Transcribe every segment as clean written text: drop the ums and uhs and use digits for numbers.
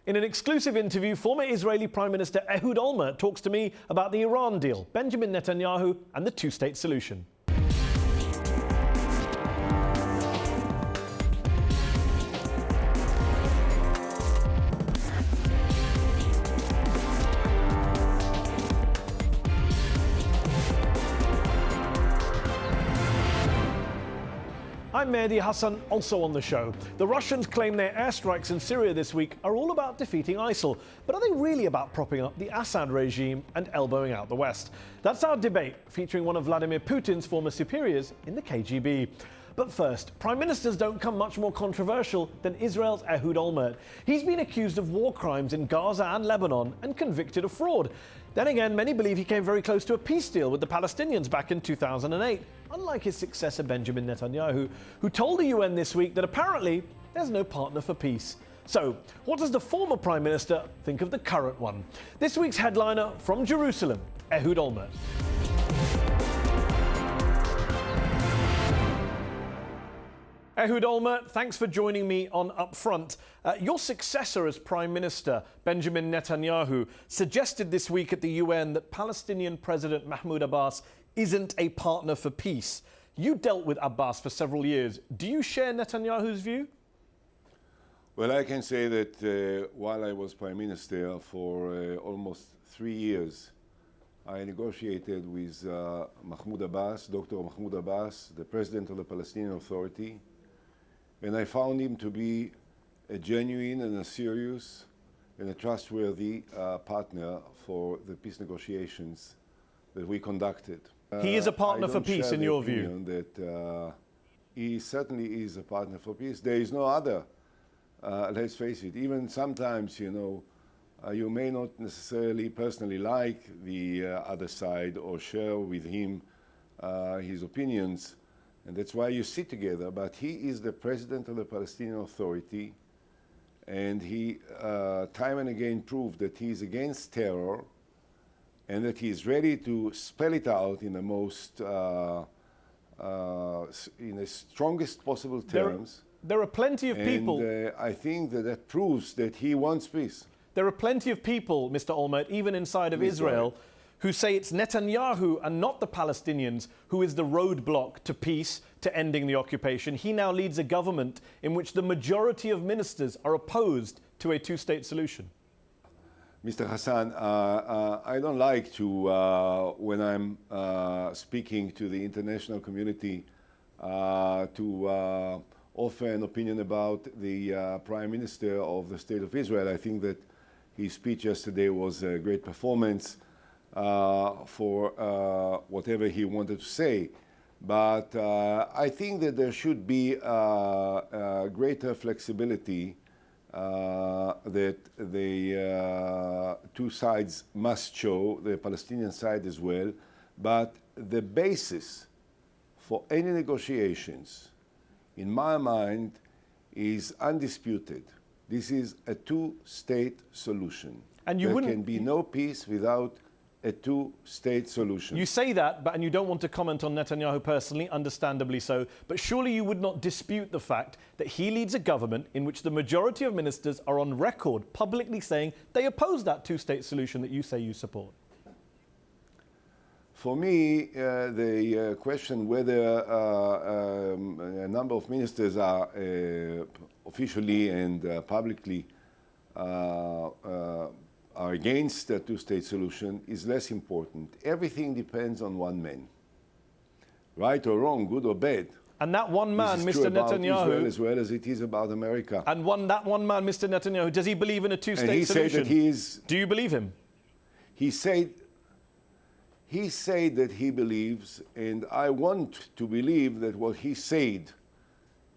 In an exclusive interview, former Israeli Prime Minister Ehud Olmert talks to me about the Iran deal, Benjamin Netanyahu, and the two-state solution. I'm Mehdi Hasan, also on the show. The Russians claim their airstrikes in Syria this week are all about defeating ISIL. But are they really about propping up the Assad regime and elbowing out the West? That's our debate, featuring one of Vladimir Putin's former superiors in the KGB. But first, prime ministers don't come much more controversial than Israel's Ehud Olmert. He's been accused of war crimes in Gaza and Lebanon and convicted of fraud. Then again, many believe he came very close to a peace deal with the Palestinians back in 2008, unlike his successor Benjamin Netanyahu, who told the UN this week that apparently there's no partner for peace. So, what does the former prime minister think of the current one? This week's headliner from Jerusalem, Ehud Olmert. Ehud Olmert, thanks for joining me on UpFront. Your successor as Prime Minister, Benjamin Netanyahu, suggested this week at the UN that Palestinian President Mahmoud Abbas isn't a partner for peace. You dealt with Abbas for several years. Do you share Netanyahu's view? Well, I can say that while I was Prime Minister for almost 3 years, I negotiated with Mahmoud Abbas, Dr. Mahmoud Abbas, the President of the Palestinian Authority, and I found him to be a genuine and a serious and a trustworthy partner for the peace negotiations that we conducted. He is a partner for peace, in your view? That he certainly is a partner for peace. There is no other. Let's face it, even sometimes, you may not necessarily personally like the other side or share with him his opinions, and that's why you sit together. But he is the President of the Palestinian Authority, and he time and again proved that he is against terror and that he is ready to spell it out in the most, in the strongest possible terms. There are plenty of people. And I think that proves that he wants peace. There are plenty of people, Mr. Olmert, even inside of Israel, who say it's Netanyahu and not the Palestinians who is the roadblock to peace, to ending the occupation. He now leads a government in which the majority of ministers are opposed to a two-state solution. Mr. Hassan, I don't like to, when I'm speaking to the international community, to offer an opinion about the Prime Minister of the State of Israel. I think that his speech yesterday was a great performance for whatever he wanted to say. But I think that there should be greater flexibility that the two sides must show, the Palestinian side as well. But the basis for any negotiations, in my mind, is undisputed. This is a two-state solution. And there can be no peace without a two-state solution. You say that, and you don't want to comment on Netanyahu personally, understandably so, but surely you would not dispute the fact that he leads a government in which the majority of ministers are on record publicly saying they oppose that two-state solution that you say you support. For me, the question whether a number of ministers are officially and publicly are against the two-state solution is less important. Everything depends on one man. Right or wrong, good or bad. And that one man, Mr. Netanyahu, Israel as well as it is about America. And that one man, Mr. Netanyahu, does he believe in a two-state solution? Said that he is. Do you believe him? He said that he believes, and I want to believe that what he said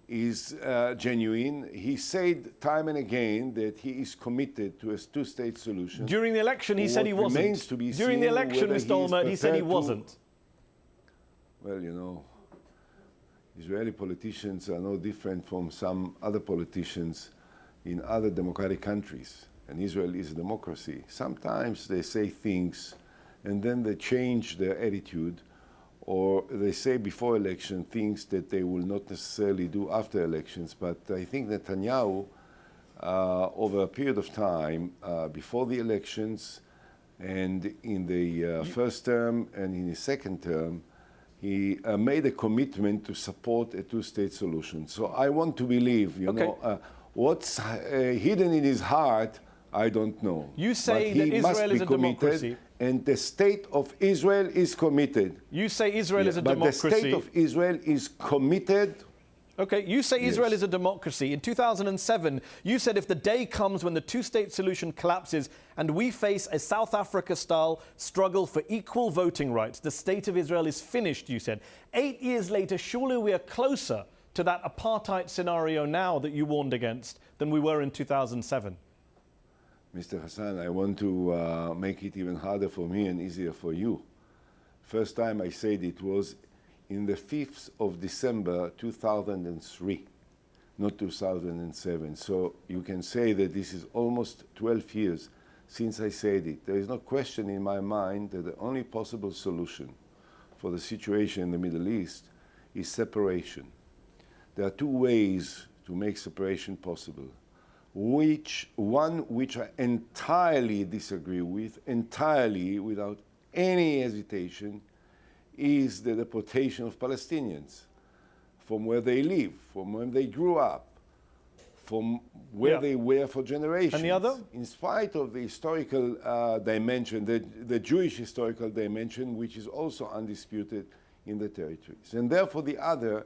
is genuine. He said time and again that he is committed to a two-state solution. During the election, he said he wasn't. Remains to be During the election, Mr. Olmert, he said he wasn't. Well, Israeli politicians are no different from some other politicians in other democratic countries. And Israel is a democracy. Sometimes they say things and then they change their attitude, or they say before election things that they will not necessarily do after elections. But I think Netanyahu over a period of time before the elections and in the first term and in his second term, he made a commitment to support a two-state solution. So I want to believe, you know, what's hidden in his heart, I don't know. You say but that Israel is a democracy. And the state of Israel is committed. You say Israel is a democracy. But the state of Israel is committed. Okay, you say Israel is a democracy. In 2007, you said if the day comes when the two-state solution collapses and we face a South Africa-style struggle for equal voting rights, the state of Israel is finished, you said. 8 years later, surely we are closer to that apartheid scenario now that you warned against than we were in 2007. Mr. Hassan, I want to make it even harder for me and easier for you. First time I said it was in the 5th of December 2003, not 2007. So you can say that this is almost 12 years since I said it. There is no question in my mind that the only possible solution for the situation in the Middle East is separation. There are two ways to make separation possible. One which I entirely disagree with, entirely without any hesitation, is the deportation of Palestinians from where they live, from where they grew up, from where they were for generations. And the other? In spite of the historical dimension, the Jewish historical dimension, which is also undisputed in the territories. And therefore the other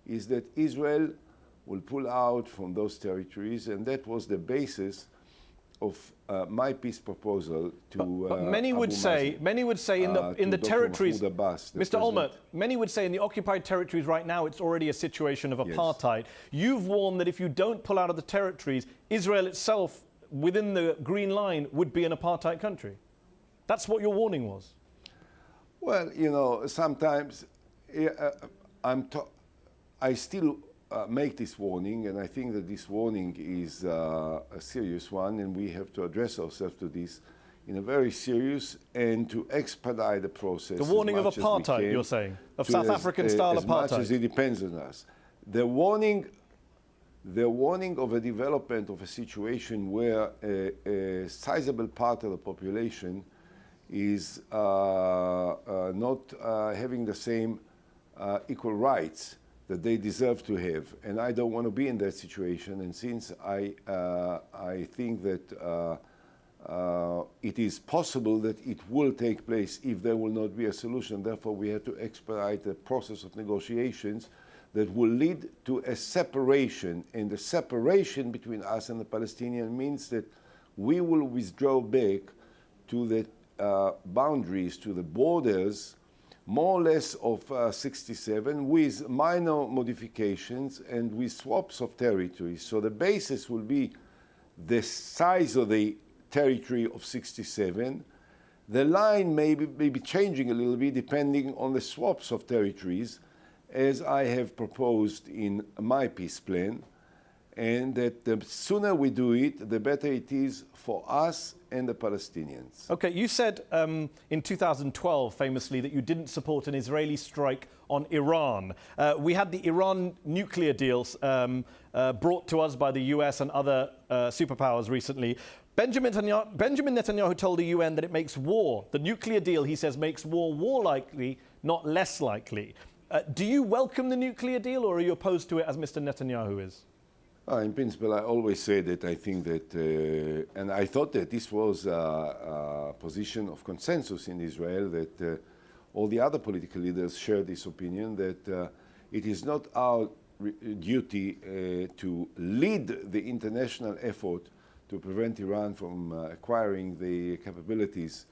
is that Israel will pull out from those territories, and that was the basis of my peace proposal to but many would say in the territories, Abbas, Mr. Olmert, many would say in the occupied territories right now it's already a situation of apartheid. You've warned that if you don't pull out of the territories, Israel itself within the green line would be an apartheid country. That's what your warning was. Well, you know, sometimes I still make this warning, and I think that this warning is a serious one, and we have to address ourselves to this in a very serious and to expedite the process. The warning of apartheid, you're saying, of South African-style apartheid. As much as it depends on us. The warning of a development of a situation where a sizable part of the population is not having the same equal rights that they deserve to have, and I don't want to be in that situation. And since I think that it is possible that it will take place if there will not be a solution, therefore we have to expedite the process of negotiations that will lead to a separation. And the separation between us and the Palestinians means that we will withdraw back to the boundaries, to the borders, more or less of 67, with minor modifications and with swaps of territories. So the basis will be the size of the territory of 67. The line may be changing a little bit depending on the swaps of territories, as I have proposed in my peace plan, and that the sooner we do it, the better it is for us and the Palestinians. Okay, you said in 2012, famously, that you didn't support an Israeli strike on Iran. We had the Iran nuclear deals brought to us by the US and other superpowers recently. Benjamin Netanyahu told the UN that it makes war. The nuclear deal, he says, makes war more likely, not less likely. Do you welcome the nuclear deal, or are you opposed to it as Mr. Netanyahu is? In principle, I always say that I think that, and I thought that this was a position of consensus in Israel, that all the other political leaders share this opinion, that it is not our duty to lead the international effort to prevent Iran from acquiring the capabilities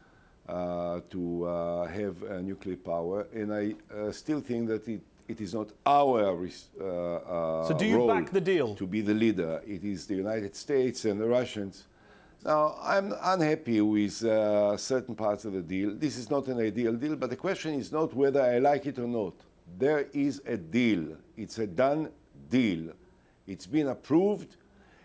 to have nuclear power. And I still think that it is not our so do you role back the deal? To be the leader. It is the United States and the Russians. Now, I'm unhappy with certain parts of the deal. This is not an ideal deal, but the question is not whether I like it or not. There is a deal. It's a done deal. It's been approved.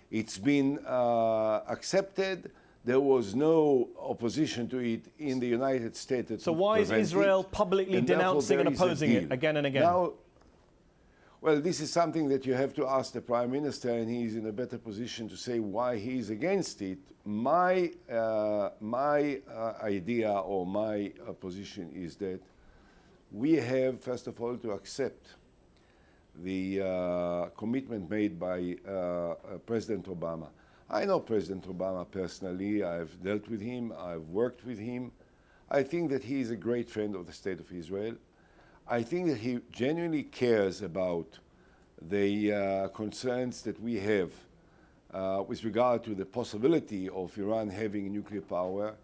It's been accepted. There was no opposition to it in the United States. So why is Israel publicly denouncing and opposing it again and again? Now, Well, this is something that you have to ask the Prime Minister, and he is in a better position to say why he is against it. My idea or my position is that we have, first of all, to accept the commitment made by President Obama. I know President Obama personally. I've dealt with him. I've worked with him. I think that he is a great friend of the State of Israel. I think that he genuinely cares about the concerns that we have with regard to the possibility of Iran having nuclear power.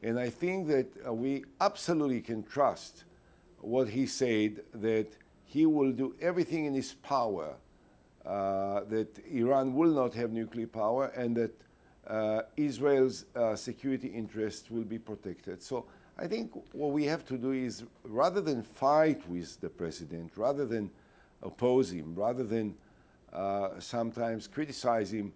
And I think that we absolutely can trust what he said, that he will do everything in his power that Iran will not have nuclear power, and that Israel's security interests will be protected. So I think what we have to do is, rather than fight with the president, rather than oppose him, rather than sometimes criticize him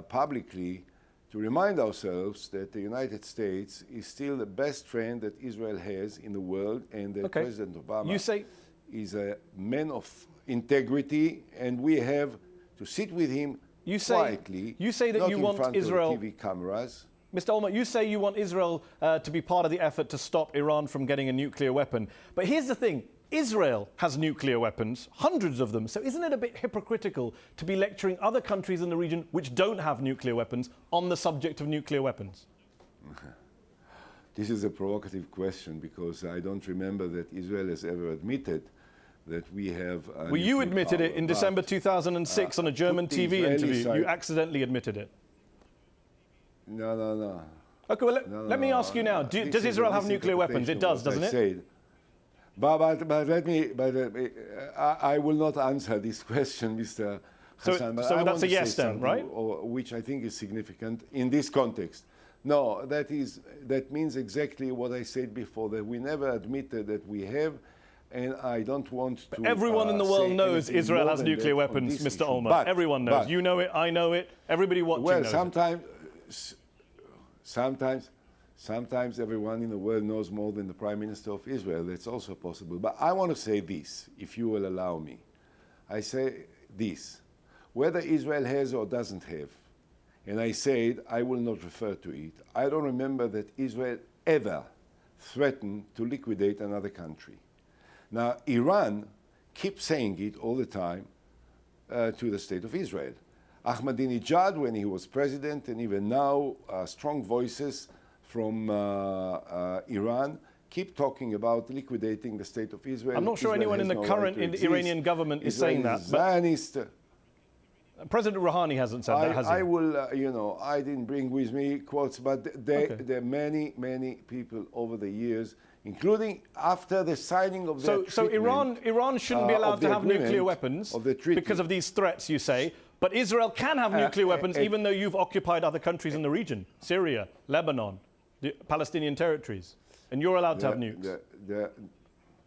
publicly, to remind ourselves that the United States is still the best friend that Israel has in the world, and that President Obama is a man of integrity, and we have to sit with him quietly, you say that not you in want front Israel, of TV cameras. Mr. Olmert, you say you want Israel to be part of the effort to stop Iran from getting a nuclear weapon. But here's the thing. Israel has nuclear weapons, hundreds of them. So isn't it a bit hypocritical to be lecturing other countries in the region which don't have nuclear weapons on the subject of nuclear weapons? This is a provocative question, because I don't remember that Israel has ever admitted that we have. Well, you admitted it in December 2006 on a German TV interview. You accidentally admitted it. No. Okay, well, let me ask you now. Does Israel have nuclear weapons? It does, doesn't it? But let me. I will not answer this question, Mr. Hasan. So that's a yes then, right? Which I think is significant in this context. No, that means exactly what I said before, that we never admitted that we have, and I don't want to. But everyone in the world knows Israel has nuclear weapons, Mr. Olmert. Everyone knows. You know it, I know it, everybody watching knows it. Sometimes everyone in the world knows more than the Prime Minister of Israel. That's also possible. But I want to say this, if you will allow me. I say this, whether Israel has or doesn't have, and I said I will not refer to it, I don't remember that Israel ever threatened to liquidate another country. Now, Iran keeps saying it all the time to the State of Israel. Ahmadinejad, when he was president, and even now, strong voices from Iran keep talking about liquidating the State of Israel. I'm not sure anyone in the current Iranian government is saying that. Zionist. President Rouhani hasn't said that, has he? I will, I didn't bring with me quotes, but there are many, many people over the years, including after the signing of the So Iran shouldn't be allowed to have nuclear weapons because of these threats, you say. But Israel can have nuclear weapons even though you've occupied other countries in the region, Syria, Lebanon, the Palestinian territories, and you're allowed to have nukes.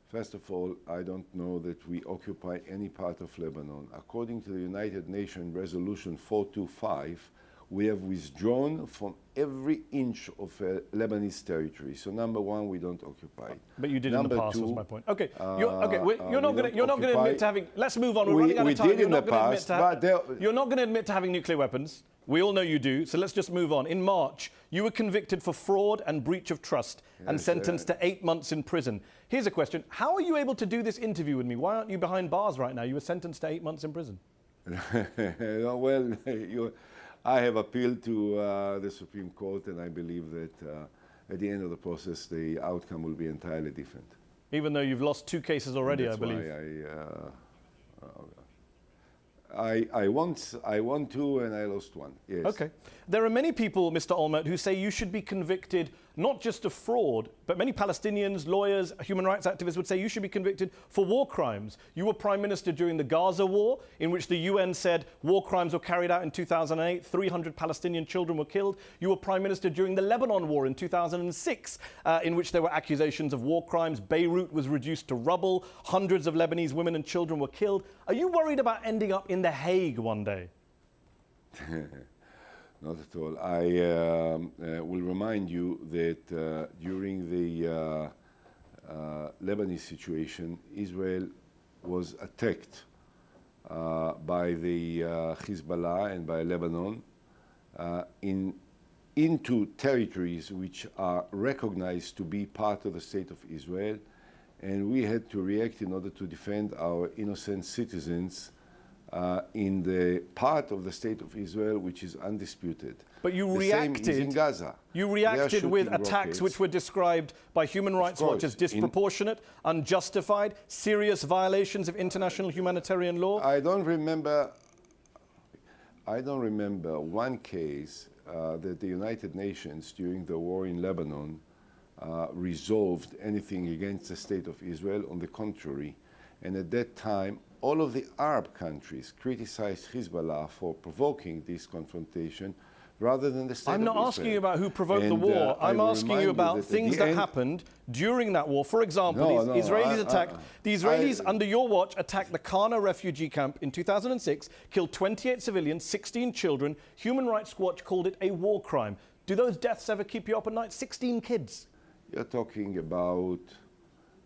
First of all, I don't know that we occupy any part of Lebanon. According to the United Nations Resolution 425, we have withdrawn from every inch of Lebanese territory. So number one, we don't occupy. But you did in the past, was my point. Okay, you're not going to admit to having. Let's move on. We're running out of time. We did in the past, you're not going to admit to having nuclear weapons. We all know you do. So let's just move on. In March, you were convicted for fraud and breach of trust and sentenced to 8 months in prison. Here's a question: how are you able to do this interview with me? Why aren't you behind bars right now? You were sentenced to 8 months in prison. Well, I have appealed to the Supreme Court, and I believe that at the end of the process, the outcome will be entirely different. Even though you've lost 2 cases already, I believe. I won 2 and I lost 1. Yes. Okay. There are many people, Mr. Olmert, who say you should be convicted not just of fraud, but many Palestinians, lawyers, human rights activists would say you should be convicted for war crimes. You were Prime Minister during the Gaza war, in which the UN said war crimes were carried out in 2008. 300 Palestinian children were killed. You were Prime Minister during the Lebanon war in 2006, in which there were accusations of war crimes. Beirut was reduced to rubble. Hundreds of Lebanese women and children were killed. Are you worried about ending up in The Hague one day? Not at all. I will remind you that during the Lebanese situation, Israel was attacked by the Hezbollah and by Lebanon into territories which are recognized to be part of the State of Israel, and we had to react in order to defend our innocent citizens in the part of the State of Israel which is undisputed. But you the reacted. Same is in Gaza. You reacted with attacks rockets, which were described by Human Rights Watch as disproportionate, unjustified, serious violations of international humanitarian law. I don't remember one case that the United Nations during the war in Lebanon resolved anything against the State of Israel. On the contrary, and at that time, all of the Arab countries criticized Hezbollah for provoking this confrontation rather than the State of Israel. I'm not asking you about who provoked the war. I'm asking you about things that happened during that war. For example, the Israelis under your watch attacked the Kana refugee camp in 2006, killed 28 civilians, 16 children. Human Rights Watch called it a war crime. Do those deaths ever keep you up at night? 16 kids. You're talking about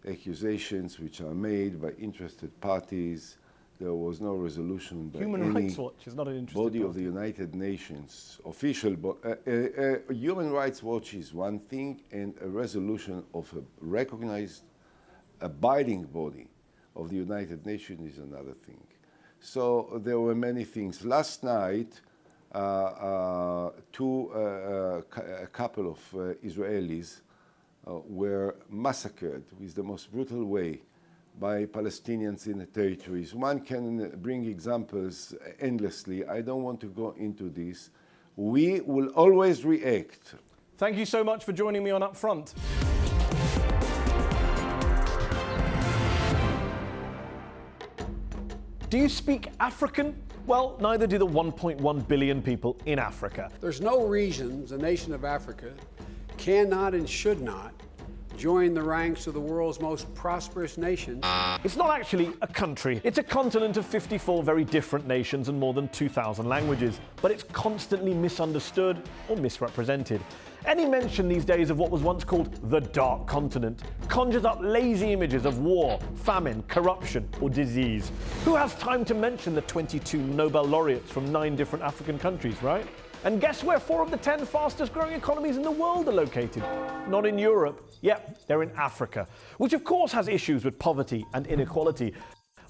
accusations which are made by interested parties. There was no resolution by Human Rights Watch is not an interested body party. of the United Nations, official. Human Rights Watch is one thing, and a resolution of a recognized, abiding body of the United Nations is another thing. So there were many things. Last night, a couple of Israelis were massacred with the most brutal way by Palestinians in the territories. One can bring examples endlessly. I don't want to go into this. We will always react. Thank you so much for joining me on UpFront. Do you speak African? Well, neither do the 1.1 billion people in Africa. There's no reason the nation of Africa cannot and should not join the ranks of the world's most prosperous nations. It's not actually a country. It's a continent of 54 very different nations and more than 2,000 languages. But it's constantly misunderstood or misrepresented. Any mention these days of what was once called the Dark Continent conjures up lazy images of war, famine, corruption, or disease. Who has time to mention the 22 Nobel laureates from 9 different African countries, right? And guess where 4 of the 10 fastest growing economies in the world are located? Not in Europe. Yep, they're in Africa, which of course has issues with poverty and inequality.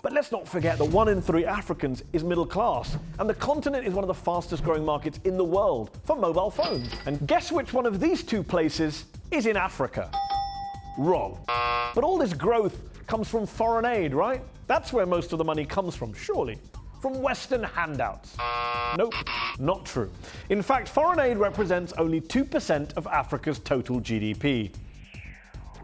But let's not forget that 1 in 3 Africans is middle class, and the continent is one of the fastest growing markets in the world for mobile phones. And guess which one of these 2 places is in Africa? Wrong. But all this growth comes from foreign aid, right? That's where most of the money comes from, surely. From Western handouts. Nope, not true. In fact, foreign aid represents only 2% of Africa's total GDP.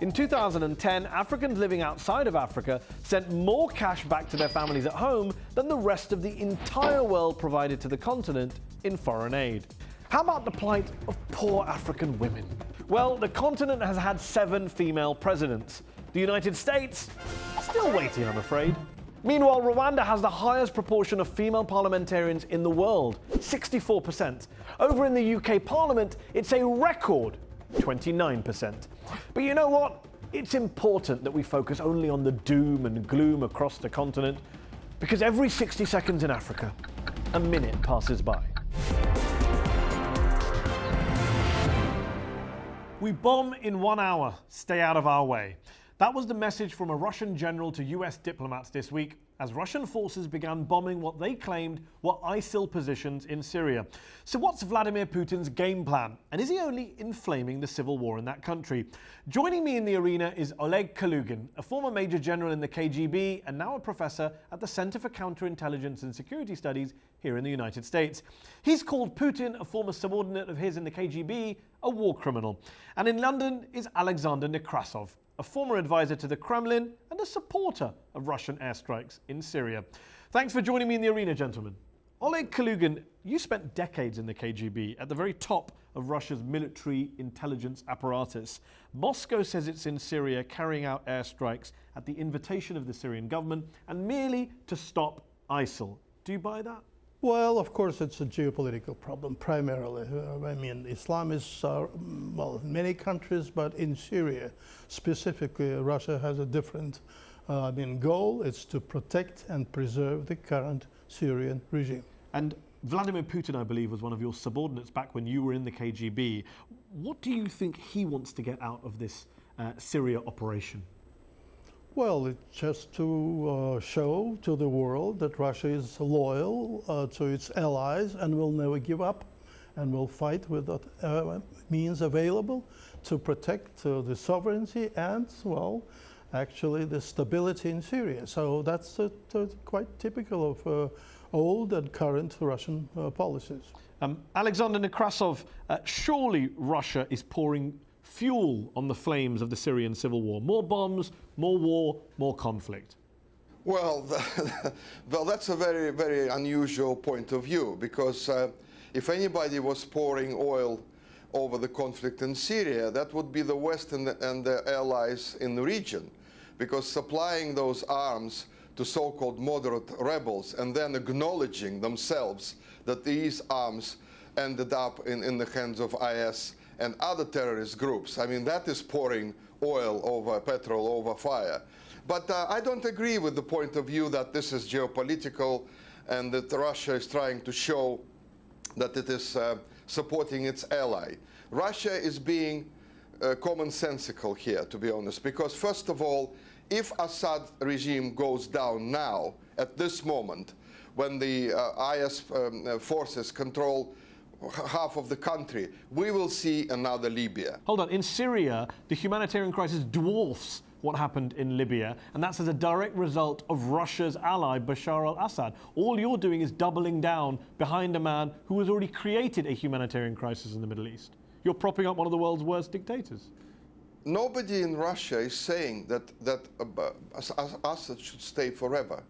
In 2010, Africans living outside of Africa sent more cash back to their families at home than the rest of the entire world provided to the continent in foreign aid. How about the plight of poor African women? Well, the continent has had 7 female presidents. The United States, still waiting, I'm afraid. Meanwhile, Rwanda has the highest proportion of female parliamentarians in the world, 64%. Over in the UK Parliament, it's a record 29%. But you know what? It's important that we focus only on the doom and gloom across the continent, because every 60 seconds in Africa, a minute passes by. We bomb in 1 hour, stay out of our way. That was the message from a Russian general to US diplomats this week as Russian forces began bombing what they claimed were ISIL positions in Syria. So what's Vladimir Putin's game plan? And is he only inflaming the civil war in that country? Joining me in the arena is Oleg Kalugin, a former major general in the KGB and now a professor at the Center for Counterintelligence and Security Studies here in the United States. He's called Putin, a former subordinate of his in the KGB, a war criminal. And in London is Alexander Nekrasov, a former advisor to the Kremlin and a supporter of Russian airstrikes in Syria. Thanks for joining me in the arena, gentlemen. Oleg Kalugin, you spent decades in the KGB at the very top of Russia's military intelligence apparatus. Moscow says it's in Syria carrying out airstrikes at the invitation of the Syrian government and merely to stop ISIL. Do you buy that? Well, of course, it's a geopolitical problem primarily. I mean, Islam is, well, in many countries, but in Syria specifically, Russia has a different goal is to protect and preserve the current Syrian regime. And Vladimir Putin, I believe, was one of your subordinates back when you were in the KGB. What do you think he wants to get out of this Syria operation? Well, it's just to show to the world that Russia is loyal to its allies and will never give up and will fight with what means available to protect the sovereignty and, well, actually the stability in Syria. So that's quite typical of old and current Russian policies. Alexander Nekrasov, surely Russia is pouring fuel on the flames of the Syrian civil war. More bombs, more war, more conflict. Well, well, that's a very, very unusual point of view, because if anybody was pouring oil over the conflict in Syria, that would be the West and the allies in the region, because supplying those arms to so-called moderate rebels and then acknowledging themselves that these arms ended up in the hands of IS and other terrorist groups. I mean, that is pouring oil over petrol over fire. But I don't agree with the point of view that this is geopolitical and that Russia is trying to show that it is supporting its ally. Russia is being commonsensical here, to be honest, because first of all, if Assad regime goes down now, at this moment, when the IS forces control half of the country, we will see another Libya. Hold on, in Syria, the humanitarian crisis dwarfs what happened in Libya, and that's as a direct result of Russia's ally, Bashar al-Assad. All you're doing is doubling down behind a man who has already created a humanitarian crisis in the Middle East. You're propping up one of the world's worst dictators. Nobody in Russia is saying that Assad should stay forever.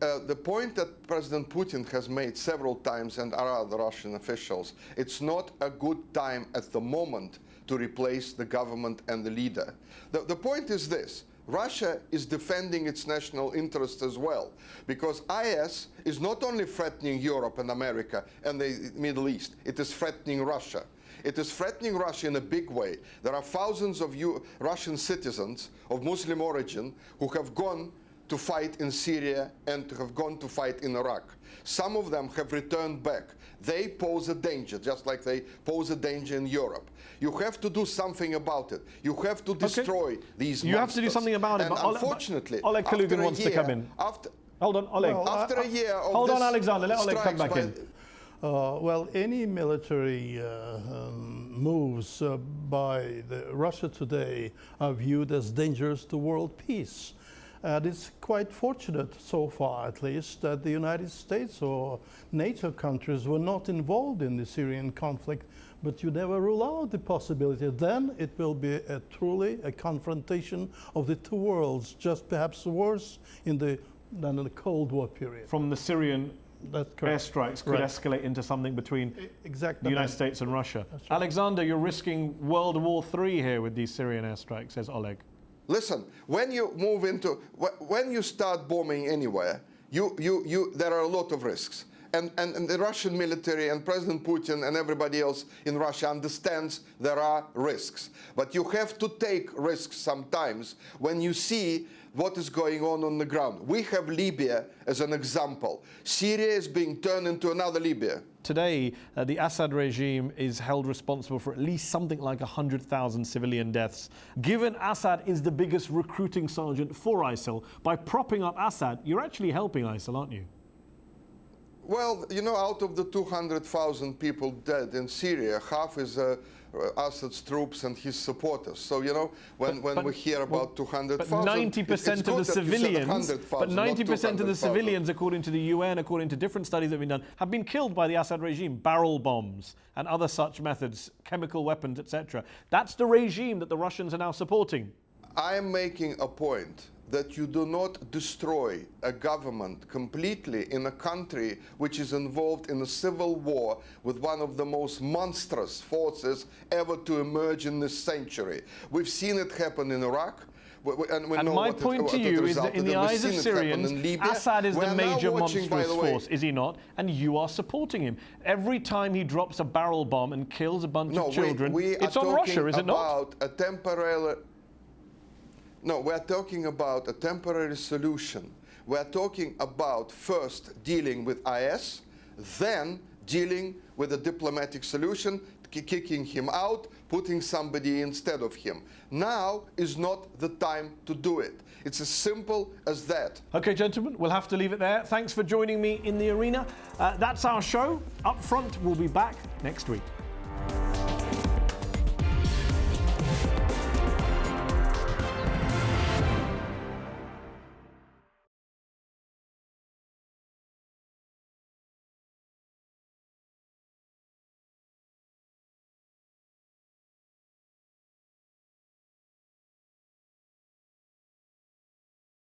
The point that President Putin has made several times, and other Russian officials, it's not a good time at the moment to replace the government and the leader. The point is this: Russia is defending its national interests as well, because IS is not only threatening Europe and America and the Middle East, it is threatening Russia. It is threatening Russia in a big way. There are thousands of Russian citizens of Muslim origin who have gone to fight in Syria and have gone to fight in Iraq. Some of them have returned back. They pose a danger, just like they pose a danger in Europe. You have to do something about it. You have to destroy these monsters. You have to do something about it. And But unfortunately, Oleg Kalugin wants to come in. Hold on, Oleg. Well, after a year of hold on, this Alexander. Let Oleg come back in. Well, any military moves by Russia today are viewed as dangerous to world peace. And it's quite fortunate, so far at least, that the United States or NATO countries were not involved in the Syrian conflict. But you never rule out the possibility. Then it will be truly a confrontation of the two worlds, just perhaps worse than in the Cold War period. From the Syrian airstrikes could escalate into something between the United States and Russia. Right. Alexander, you're risking World War III here with these Syrian airstrikes, says Oleg. Listen, when you start bombing anywhere, there are a lot of risks. And the Russian military and President Putin and everybody else in Russia understands there are risks. But you have to take risks sometimes when you see what is going on the ground. We have Libya as an example. Syria is being turned into another Libya. Today, the Assad regime is held responsible for at least something like 100,000 civilian deaths. Given Assad is the biggest recruiting sergeant for ISIL, by propping up Assad, you're actually helping ISIL, aren't you? Well, you know, out of the 200,000 people dead in Syria, half is Assad's troops and his supporters. So, you know, when we hear about 200,000, but 90% of the civilians, but 90% of the civilians, according to the UN, according to different studies that have been done, have been killed by the Assad regime. Barrel bombs and other such methods, chemical weapons, etc. That's the regime that the Russians are now supporting. I am making a point that you do not destroy a government completely in a country which is involved in a civil war with one of the most monstrous forces ever to emerge in this century. We've seen it happen in Iraq. And my point to you is that in the eyes of Syrians, Assad is the major monstrous force, is he not? And you are supporting him. Every time he drops a barrel bomb and kills a bunch of children, it's on Russia, is it not? No, we're talking about a temporary solution. We're talking about first dealing with IS, then dealing with a diplomatic solution, kicking him out, putting somebody instead of him. Now is not the time to do it. It's as simple as that. Okay, gentlemen, we'll have to leave it there. Thanks for joining me in the arena. That's our show. Up Front will be back next week.